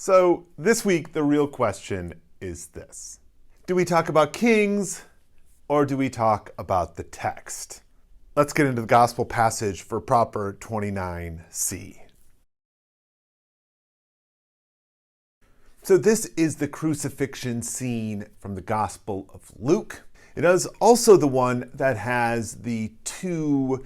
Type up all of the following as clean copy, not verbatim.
So this week, the real question is this. Do we talk about kings or do we talk about the text? Let's get into the gospel passage for proper 29c. So this is the crucifixion scene from the Gospel of Luke. It is also the one that has the two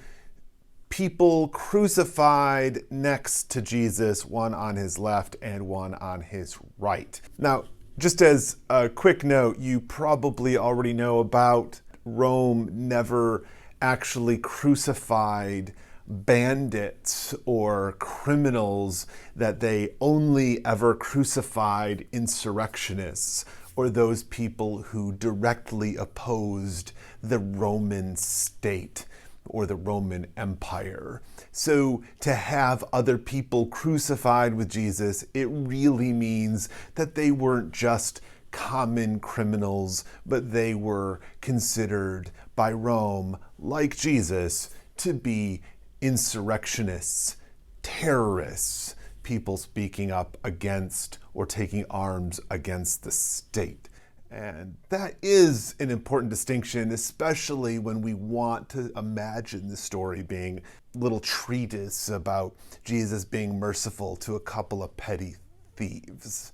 people crucified next to Jesus, one on his left and one on his right. Now, just as a quick note, you probably already know about Rome never actually crucified bandits or criminals, that they only ever crucified insurrectionists or those people who directly opposed the Roman state or the Roman Empire. So to have other people crucified with Jesus, it really means that they weren't just common criminals, but they were considered by Rome, like Jesus, to be insurrectionists, terrorists, people speaking up against or taking arms against the state. And that is an important distinction, especially when we want to imagine the story being a little treatise about Jesus being merciful to a couple of petty thieves.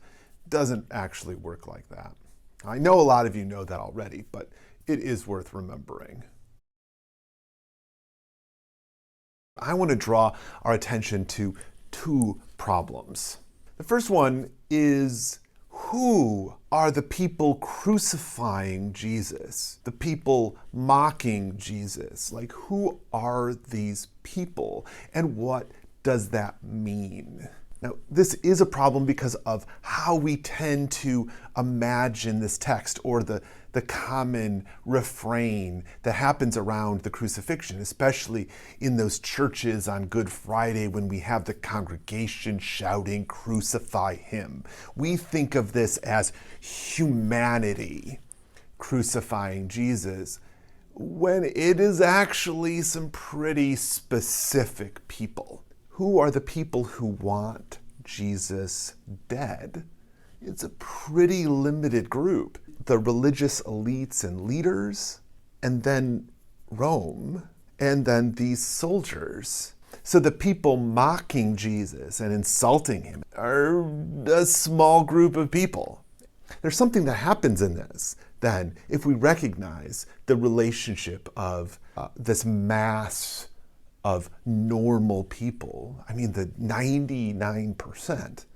Doesn't actually work like that. I know a lot of you know that already, but it is worth remembering. I want to draw our attention to two problems. The first one is, who are the people crucifying Jesus? The people mocking Jesus? Like, who are these people? And what does that mean? Now, this is a problem because of how we tend to imagine this text, or the common refrain that happens around the crucifixion, especially in those churches on Good Friday when we have the congregation shouting, "Crucify him." We think of this as humanity crucifying Jesus, when it is actually some pretty specific people. Who are the people who want Jesus dead? It's a pretty limited group. The religious elites and leaders, and then Rome, and then these soldiers. So the people mocking Jesus and insulting him are a small group of people. There's something that happens in this, then, if we recognize the relationship of this mass of normal people. I mean, the 99%,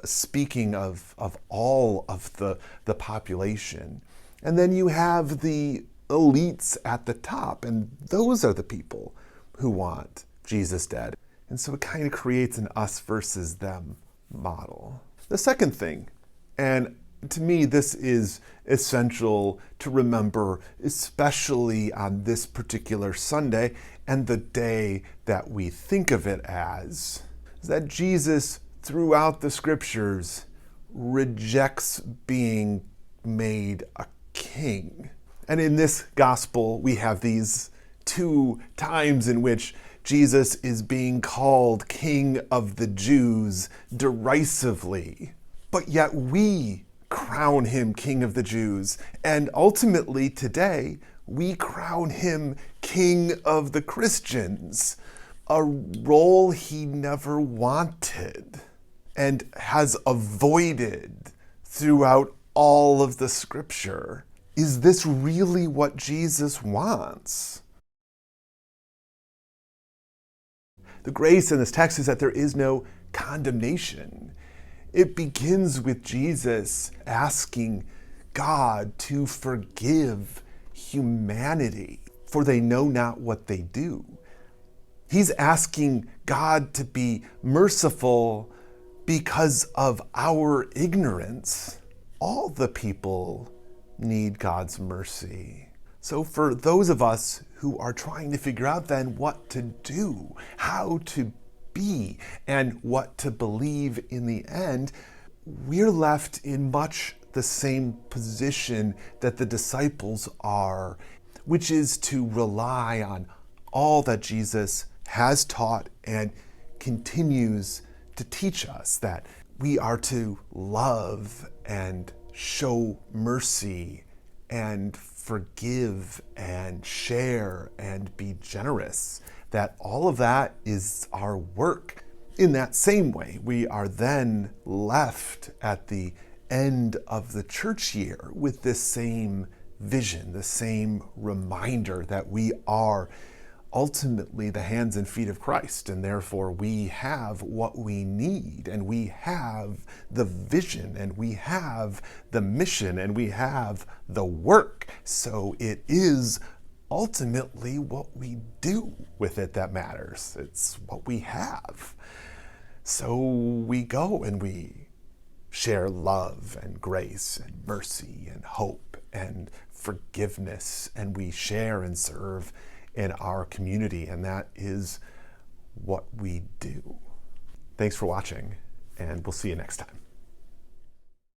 speaking of all of the population. And then you have the elites at the top, and those are the people who want Jesus dead. And so it kind of creates an us versus them model. The second thing, and to me, this is essential to remember, especially on this particular Sunday and the day that we think of it as, is that Jesus, throughout the scriptures, rejects being made a king. And in this gospel, we have these two times in which Jesus is being called King of the Jews derisively, but yet we crown him King of the Jews. And ultimately today, we crown him King of the Christians, a role he never wanted and has avoided throughout all of the scripture. Is this really what Jesus wants? The grace in this text is that there is no condemnation. It begins with Jesus asking God to forgive humanity, for they know not what they do. He's asking God to be merciful because of our ignorance. All the people need God's mercy. So for those of us who are trying to figure out then what to do, how to be, and what to believe in the end, we're left in much the same position that the disciples are, which is to rely on all that Jesus has taught and continues to teach us, that We are to love and show mercy and forgive and share and be generous. That all of that is our work. In that same way, we are then left at the end of the church year with this same vision, the same reminder that we are ultimately the hands and feet of Christ, and therefore we have what we need, and we have the vision, and we have the mission, and we have the work. So it is ultimately what we do with it that matters. It's what we have. So we go and we share love and grace and mercy and hope and forgiveness, and we share and serve in our community, and that is what we do. Thanks for watching, and we'll see you next time.